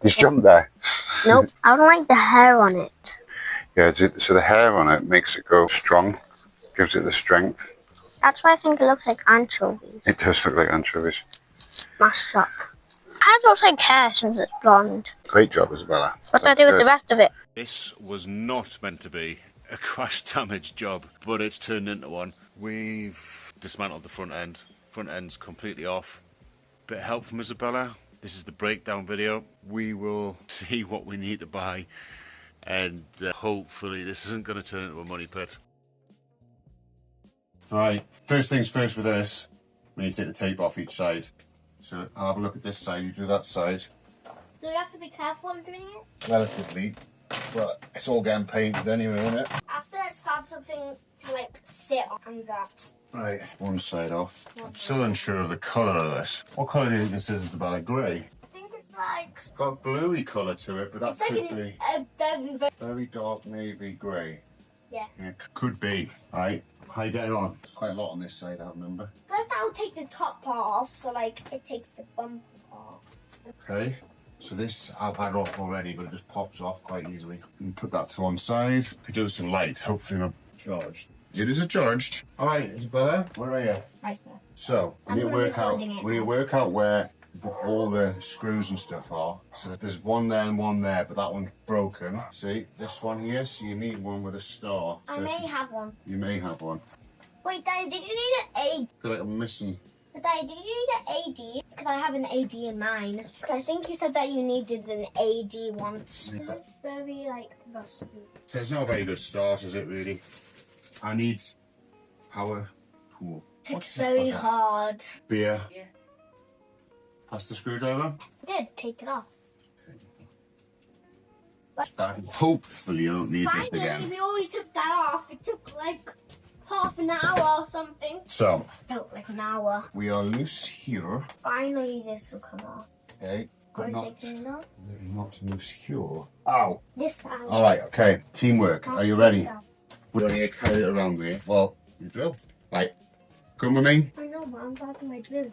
He's jumped there. Nope, I don't like the hair on it. Yeah, so the hair on it makes it go strong, gives it the strength. That's why I think it looks like anchovies. It does look like anchovies. Mashed up. It looks like hair since it's blonde. Great job, Isabella. What do I do with the rest of it? This was not meant to be a crash damage job, but it's turned into one. We've dismantled the front end. Front end's completely off. Bit of help from Isabella. This is the breakdown video. We will see what we need to buy, and hopefully this isn't going to turn into a money pit. Alright, first things first with this, we need to take the tape off each side. So I'll have a look at this side, you do that side. Do you have to be careful when doing it? Relatively, but it's all getting painted anyway, isn't it? After it's got something to like sit on that. Right, one side off. I'm still unsure of the colour of this. What colour do you think this is, Isabella? Grey? I think it's like... It's got a bluey colour to it, but that It's like could be a very... very dark navy grey. Yeah. Could be. Right, how you getting on? There's quite a lot on this side, I remember. First I'll take the top part off, so like it takes the bumper off. Okay, so this I've had off already, but it just pops off quite easily. And put that to one side. Could do some lights, hopefully not charged. It is charged. All right, Isabella, where are you? Right there. So we need to work out where all the screws and stuff are. So there's one there and one there, but that one's broken. See, this one here, so you need one with a star. I So may have one. you may have one. Wait, Daddy, did you need an A? I feel like I'm missing. But Daddy, did you need an AD? Because I have an AD in mine. Because I think you said that you needed an AD once. It's very, like, rusty. So it's not a very good start, is it really? I need power tool. It's very hard. Beer. Yeah. That's the screwdriver. I did take it off. Hopefully you don't need this Finally, again. we already took that off. It took like half an hour or something. So, Felt like an hour. we are loose here. Finally, this will come off. Okay. Are But we not, taking it off? not loose here. Ow. This time. Alright, okay. Teamwork. Are you ready? We don't need to carry it around with you. Well, you drill. Right. Come with me. I know, but I'm grabbing my drill.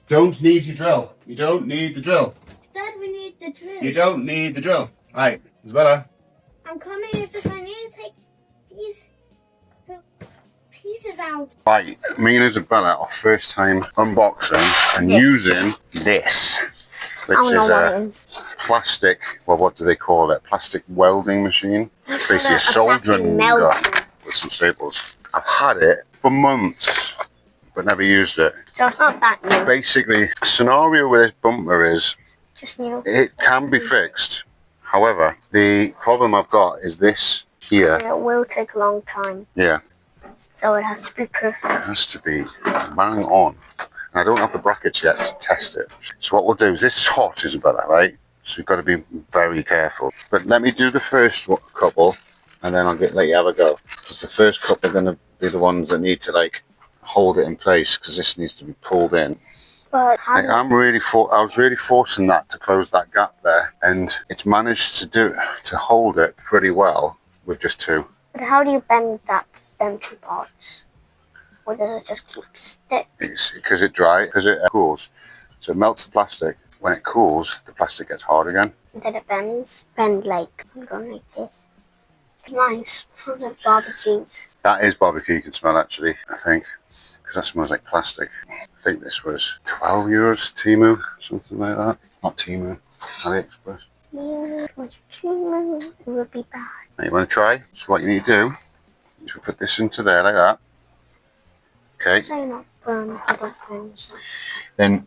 Don't need your drill. You don't need the drill. Said we need the drill. You don't need the drill. Right. Isabella. I'm coming. It's just I need to take these pieces out. Right. Me and Isabella are first time unboxing and using this. Which is a plastic, well, what do they call it? Plastic welding machine. Basically a soldering gun with some staples. I've had it for months, but never used it. So it's not that new. Basically, the scenario with this bumper is, Just new. it can be fixed. However, the problem I've got is this here. And it will take a long time. Yeah, So it has to be perfect. it has to be bang on. And I don't have the brackets yet to test it. So what we'll do is, this is hot, Isabella, right? So you've got to be very careful. But let me do the first couple, and then I'll let you have a go. The first couple are going to be the ones that need to like hold it in place, because this needs to be pulled in. But Like, I was really forcing that to close that gap there, and it's managed to hold it pretty well with just two. But how do you bend them two parts? Or does it just keep stick? It's because it cools, so it melts the plastic. When it cools, the plastic gets hard again. And then it bends. Bend like, I'm going like this. It's nice. Sounds like barbecues. That is barbecue you can smell, actually, I think, because that smells like plastic. I think this was 12 euros, Temu, something like that. Not Temu, AliExpress. Yeah, with Temu, it would be bad. Now you want to try? So what you need to do is we put this into there like that. Okay. So you're not burn other things. Then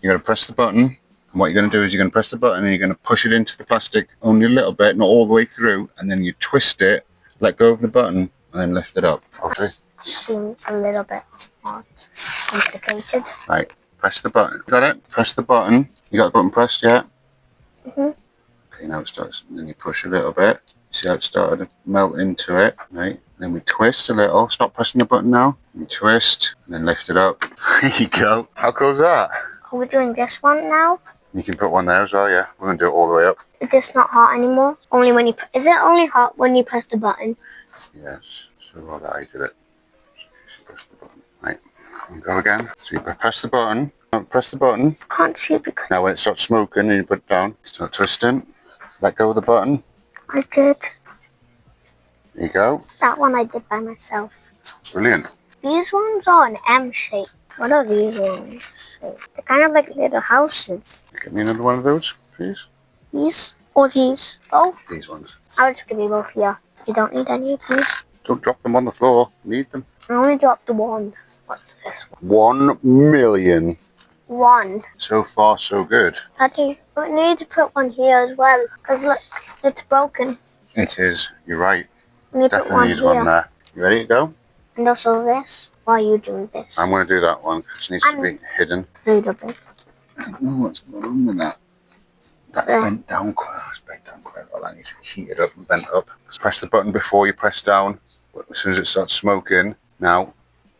you're going to press the button. And what you're going to do is you're going to press the button and you're going to push it into the plastic only a little bit, not all the way through. And then you twist it, let go of the button, and then lift it up. Okay. Seems a little bit more complicated. Right. Press the button. Got it? Press the button. You got the button pressed yet? Mhm. Okay, now it starts. And then you push a little bit. See how it started to melt into it, right? Then we twist a little. Stop pressing the button now. We twist and then lift it up. There you go. How cool is that? Are we doing this one now? You can put one there as well, yeah. We're going to do it all the way up. Is this not hot anymore? Only when you... Is it only hot when you press the button? Yes. So well that I did it. So press the button. Right. And go again. So you press the button Now press the button. Can't see because Now when it starts smoking, and you put it down. Start twisting. Let go of the button. I did. There you go. That one I did by myself. Brilliant. These ones are an M shape. What are these ones? They're kind of like little houses. Get me another one of those, please. These or these? Oh, These ones. I'll just give you both here. You don't need any of these. Don't drop them on the floor. Need them. I only dropped the one. What's this one? 1 million. One. So far, so good. Daddy, we need to put one here as well. Because look, it's broken. It is. You're right. We need to put Definitely one needs here. one there. You ready to go? And also this. Why are you doing this? I'm going to do that one because it needs to be hidden. A little bit. I don't know what's going on with that. That's bent down quite. It's bent down quite a lot. That needs to be heated up and bent up. Just press the button before you press down. As soon as it starts smoking, now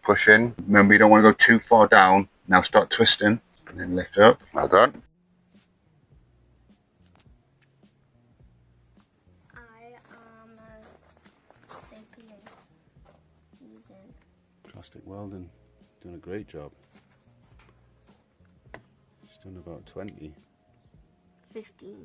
push in. Remember, you don't want to go too far down. Now start twisting and then lift up. Well done. Plastic welding, doing a great job. She's done about 20. 15.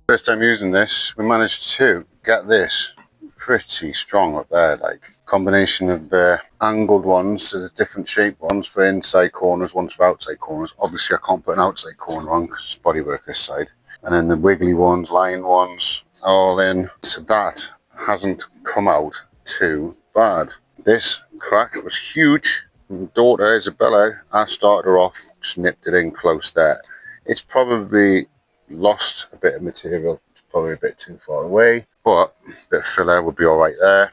First time using this, we managed to get this pretty strong up there. Like combination of the angled ones, so the different shaped ones for inside corners, ones for outside corners. Obviously I can't put an outside corner on because it's Bodywork this side. And then the wiggly ones, line ones, all in. So that hasn't come out too bad. This crack was huge. My daughter Isabella, I started her off, just nipped it in close there. It's probably lost a bit of material, probably a bit too far away, but a bit of filler would be all right there.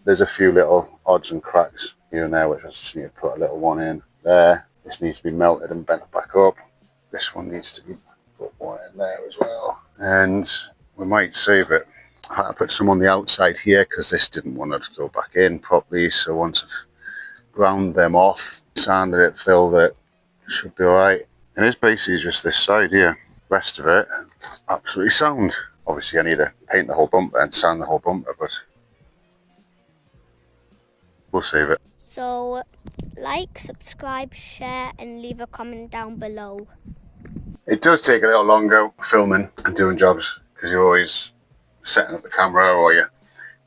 There's a few little odds and cracks here and there, which I just need to put a little one in there. This needs to be melted and bent back up. This one needs to be put one in there as well. And we might save it. I had to put some on the outside here because this didn't want it to go back in properly. So once I've ground them off, sanded it, filled it, should be all right. And it's basically just this side here. Rest of it, absolutely sound. Obviously I need to paint the whole bumper and sand the whole bumper, but we'll save it. So, like, subscribe, share, and leave a comment down below. It does take a little longer filming and doing jobs because you're always setting up the camera or you're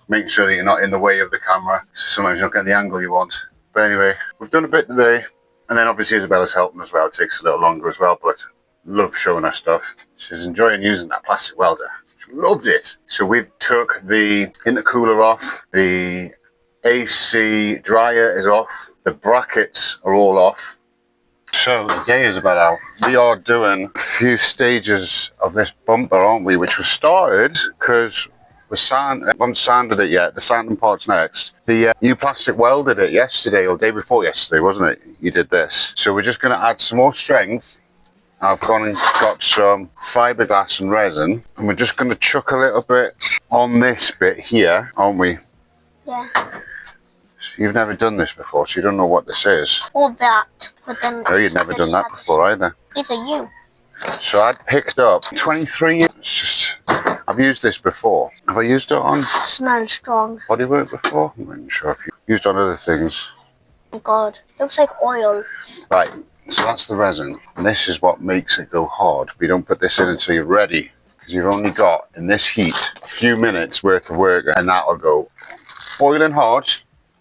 making sure that you're not in the way of the camera. Sometimes you don't get the angle you want. But anyway, we've done a bit today. And then obviously Isabella's helping as well. It takes a little longer as well, but love showing her stuff. She's enjoying using that plastic welder. She loved it. So we took the intercooler off. The AC dryer is off. The brackets are all off. So yeah, Isabella, we are doing a few stages of this bumper, aren't we? Which was started because we haven't sanded it yet. The sanding part's next. You plastic welded it yesterday or day before yesterday, wasn't it? You did this. So we're just going to add some more strength. I've gone and got some fiberglass and resin, and we're just going to chuck a little bit on this bit here, aren't we? Yeah. You've never done this before, so you don't know what this is. Or that. But then. No, you'd never done that before either. Neither you. So I'd picked up 23. It's just, I've used this before. Have I used it on Smells strong. Bodywork before? I'm not even sure if you used it on other things. Oh my god. Looks like oil. Right, so that's the resin. And this is what makes it go hard. We don't put this in until you're ready. Because you've only got, in this heat, a few minutes worth of work. And that'll go boiling hard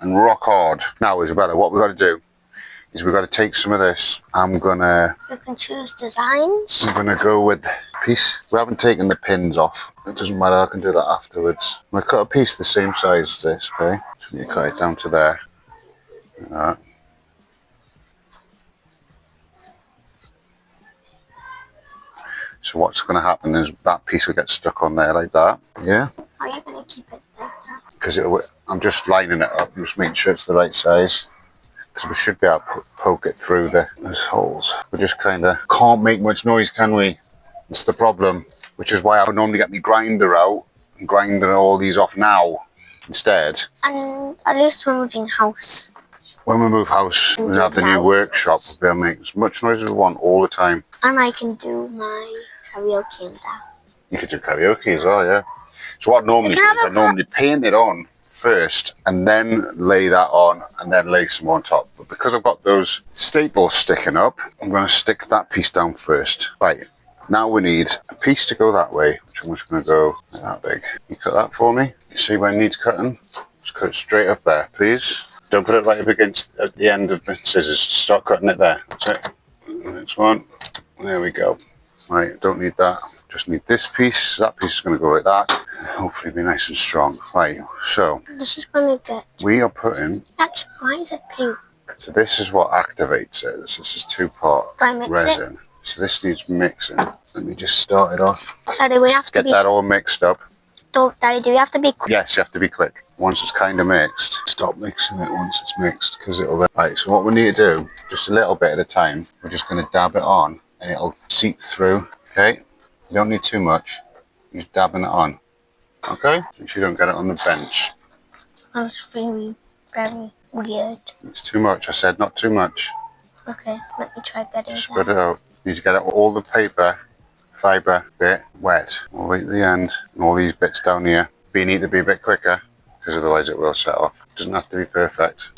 and rock hard. Now, Isabella, what we've got to do is we've got to take some of this. I'm gonna choose designs. I'm gonna go with the piece. We haven't taken the pins off. It doesn't matter, I can do that afterwards. I'm gonna cut a piece the same size as this, okay? So you cut it down to there. Like that. So what's gonna happen is that piece will get stuck on there like that. Yeah? How are you gonna keep it like that? Because I'm just lining it up, I'm just making sure it's the right size. Because we should be able to poke it through those holes. We just kind of can't make much noise, can we? That's the problem. Which is why I would normally get my grinder out and grinding all these off now instead. And at least we're moving house. When we move house, we have the new workshop. We'll be able to make as much noise as we want all the time. And I can do my karaoke in that. You could do karaoke as well, yeah. So what I normally do is I normally paint it on first and then lay that on and then lay some more on top. But because I've got those staples sticking up, I'm going to stick that piece down first. Right, now we need a piece to go that way, which I'm just going to go like that big. You cut that for me? You see where it needs cutting? Just cut it straight up there, please. Don't put it right up against at the end of the scissors. Start cutting it there. That's it. Next one. There we go. Right, don't need that. Just need this piece. That piece is going to go like that. Hopefully be nice and strong. Right, so This is going to get... we are putting... Why is it pink? So this is what activates it. This is 2-part Do I mix resin. So this needs mixing. Let me just start it off. Daddy, we have to Get be... that all mixed up. Daddy, do we have to be quick? Yes, you have to be quick. Once it's kind of mixed, stop mixing it once it's mixed because it'll... Right, so what we need to do, just a little bit at a time, we're just going to dab it on and it'll seep through, okay? You don't need too much. You're just dabbing it on, okay? Make sure you don't get it on the bench. That's very, very weird. It's too much, I said, not too much. Okay, let me try getting Spread it out. You need to get it, all the fibre bit wet all the way to the end, and all these bits down here. But you need to be a bit quicker because otherwise it will set off. It doesn't have to be perfect.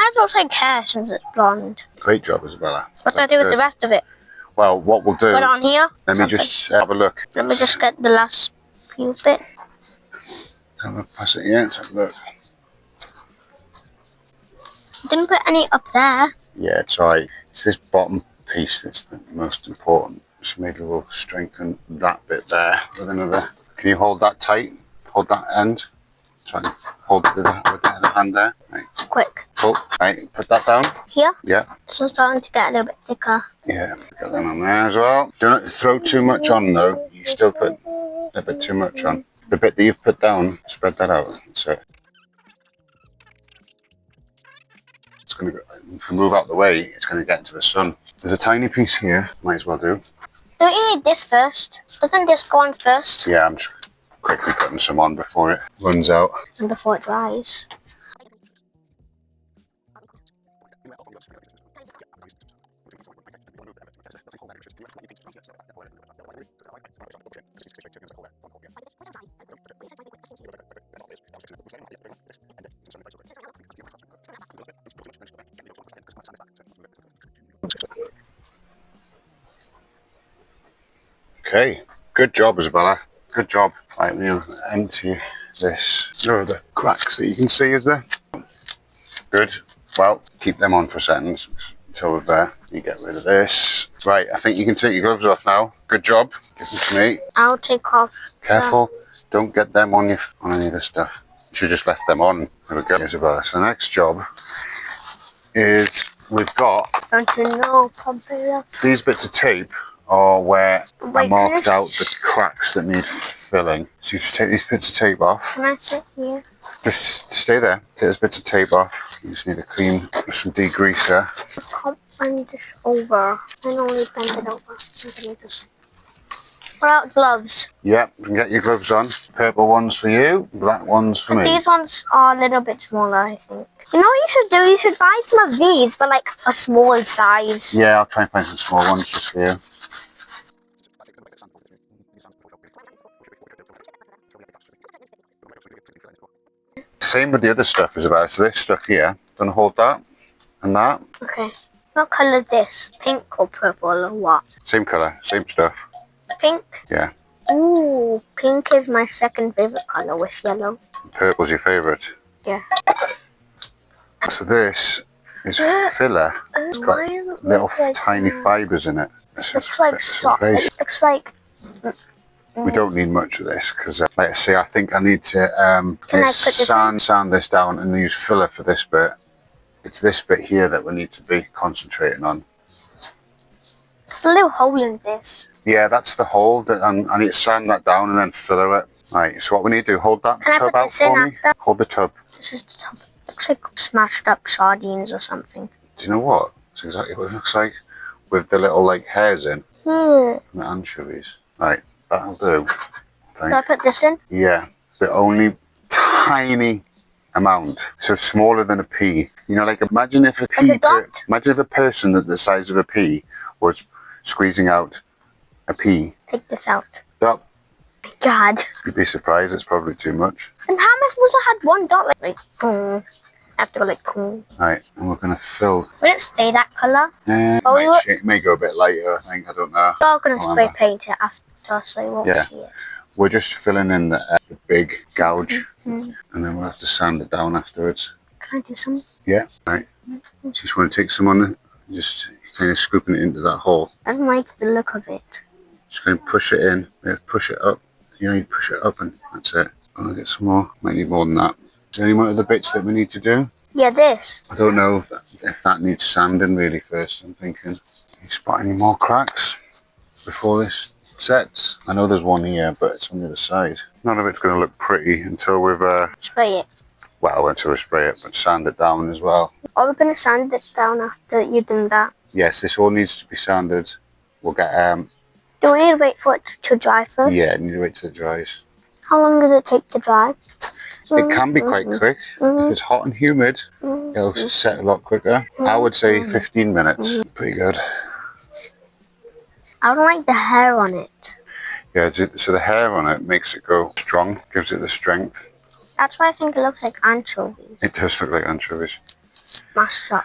It looks like hair since it's blonde. Great job, Isabella. What do I do with the rest of it? Well, what we'll do... Put it on here? Let me just have a look. Let me just get the last few bits. Pass it here. Let's have a look. Didn't put any up there. Yeah, it's alright. It's this bottom piece that's the most important. So maybe we'll strengthen that bit there with another. Can you hold that tight? Hold that end. Try and hold with the hand there. Right. Quick. Pull. Right, put that down. Here? Yeah. So it's starting to get a little bit thicker. Yeah, get that on there as well. Don't throw too much on though. You still put a bit too much on. The bit that you've put down, spread that out. That's it. It's going to go, if you move out the way, it's going to get into the sun. There's a tiny piece here. Might as well do. Don't you need this first? Doesn't this go on first? Yeah, I'm just quickly putting some on before it runs out. And before it dries. Okay, good job, Isabella. Good job. Right, we'll empty this. There are the cracks that you can see, is there? Good. Well, keep them on for a second until we're there. You get rid of this. Right, I think you can take your gloves off now. Good job. Give them to me. I'll take off. Careful. Don't get them on any of this stuff. You should just left them on. There we go, Isabella. So the next job is we've got Don't you know, Pompeo? these bits of tape are where I marked out the cracks that need filling. So you just take these bits of tape off. Can I sit here? Just stay there. Take those bits of tape off. You just need to clean with some degreaser. I can't bend this over. I only bend it over. What about gloves? Yep, you can get your gloves on. Purple ones for you, black ones for me. These ones are a little bit smaller, I think. You know what you should do? You should buy some of these, but like a small size. Yeah, I'll try and find some small ones just for you. Same with the other stuff, Isabella. So this stuff here, gonna hold that and that. Okay. What colour is this? Pink or purple or what? Same colour, same stuff. Pink? Yeah. Ooh, pink is my second favourite colour with yellow. Purple's your favourite. Yeah. So this is filler. It's got little tiny fibres in it. It looks like soft. It looks like... We don't need much of this because, like I say, I think I need to sand this down and use filler for this bit. It's this bit here that we need to be concentrating on. There's a little hole in this. Yeah, that's the hole. I need to sand that down and then filler it. Right, so what we need to do, hold that tub out for me. Hold the tub. This is the tub. Looks like smashed up sardines or something. Do you know what? It's exactly what it looks like with the little like hairs in. Here. The anchovies. Right, that'll do. Do I put this in? Yeah, but only tiny amount. So smaller than a pea. You know, like imagine if imagine if a person that the size of a pea was squeezing out a pea. Take this out. Stop. God. You'd be surprised. It's probably too much. And how am I supposed to have one dot like boom? I have to go like boom. Right, and we're gonna fill. Will it stay that colour? It may go a bit lighter. I think. I don't know. We're all gonna spray paint it after, so you won't see it. We're just filling in the big gouge, and then we'll have to sand it down afterwards. Can I do some? Yeah. Right. Just want to take some on it. Just kind of scooping it into that hole. I don't like the look of it. Just going to push it in. Push it up. You know, you push it up and that's it. I'll get some more. Might need more than that. Is there any more other bits that we need to do? Yeah, this. I don't know if that needs sanding really first. I'm thinking. You spot any more cracks before this sets? I know there's one here, but it's on the other side. None of it's going to look pretty until we've spray it. Well, until we spray it, but sand it down as well. Are we going to sand it down after you've done that? Yes, this all needs to be sanded. We'll get do we need to wait for it to dry first? Yeah, need to wait till it dries. How long does it take to dry? It can be quite quick. If it's hot and humid, it'll set a lot quicker. I would say 15 minutes. Pretty good. I don't like the hair on it. Yeah, so the hair on it makes it go strong, gives it the strength. That's why I think it looks like anchovies. It does look like anchovies. Mashed up.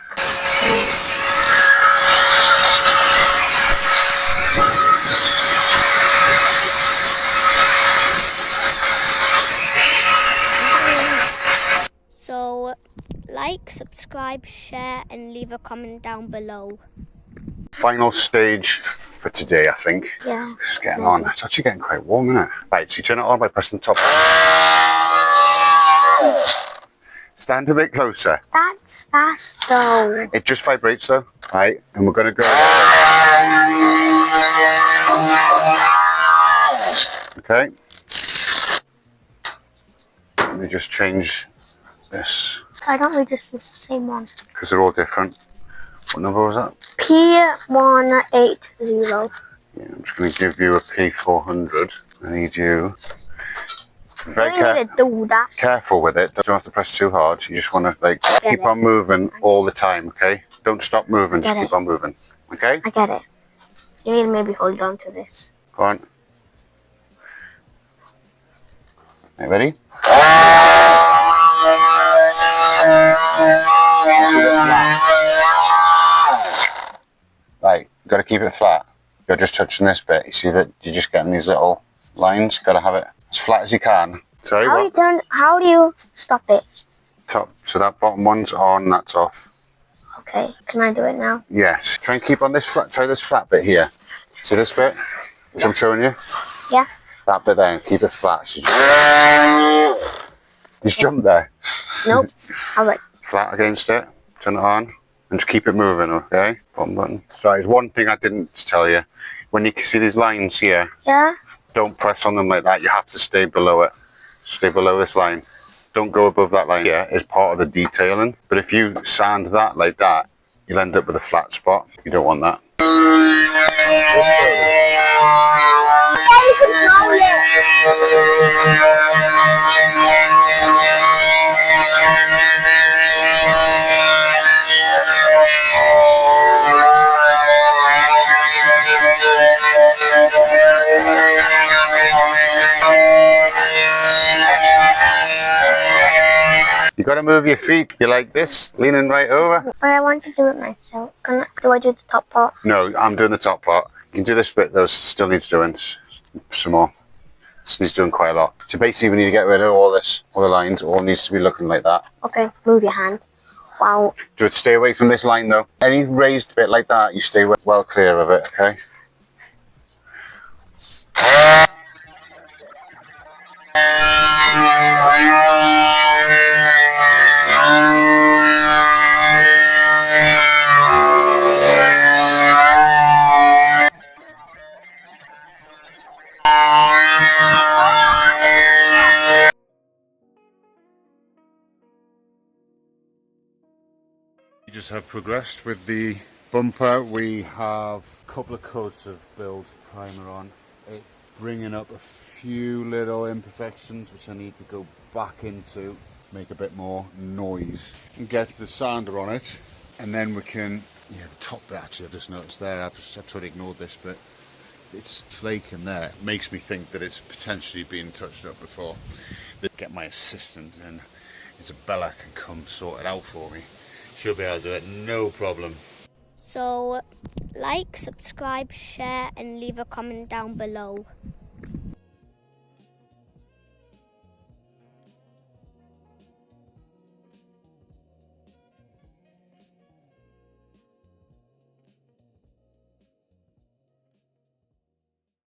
So, like, subscribe, share, and leave a comment down below. Final stage for today, I think. Yeah. It's getting on. It's actually getting quite warm, isn't it? Right, so you turn it on by pressing the top. Stand a bit closer. That's fast though. It just vibrates though. Right, and we're going to go. Okay. Let me just change this. Why don't we just use the same one? Because they're all different. What number was that? P180. Yeah, I'm just going to give you a P400. I need you very careful with it. Don't have to press too hard. You just want to like keep on moving all the time, okay? Don't stop moving, just keep on moving, okay? I get it. You need to maybe hold on to this. Go on. Are you ready? Right, you've got to keep it flat. You're just touching this bit. You see that you're just getting these little lines. Got to have it as flat as you can. Sorry, how do you stop it? Top. So that bottom one's on, that's off. Okay, can I do it now? Yes. Try and keep on this flat. Try this flat bit here. See this bit? Which I'm showing you? Yeah. That bit there, keep it flat. Just jump there. Nope. How about flat against it? Turn it on. And just keep it moving, okay? Bottom button. Sorry, there's one thing I didn't tell you. When you can see these lines here, don't press on them like that. You have to stay below it. Stay below this line. Don't go above that line. Yeah, it's part of the detailing. But if you sand that like that, you'll end up with a flat spot. You don't want that. You got to move your feet. You like this, leaning right over. But I want to do it myself. Do I do the top part? No, I'm doing the top part. You can do this bit though. Still needs doing some more. This needs doing quite a lot. So basically, we need to get rid of all this, all the lines. All needs to be looking like that. Okay, move your hand. Wow. Do it. Stay away from this line though. Any raised bit like that, you stay well clear of it. Okay. Just have progressed with the bumper. We have a couple of coats of build primer on. It's bringing up a few little imperfections which I need to go back into. make a bit more noise, and get the sander on it, and then we can, yeah, the top bit actually I've just noticed there, I've totally ignored this, but it's flaking there. It makes me think that it's potentially been touched up before. Get my assistant, and Isabella can come sort it out for me. She'll be able to do it, no problem. So, like, subscribe, share, and leave a comment down below.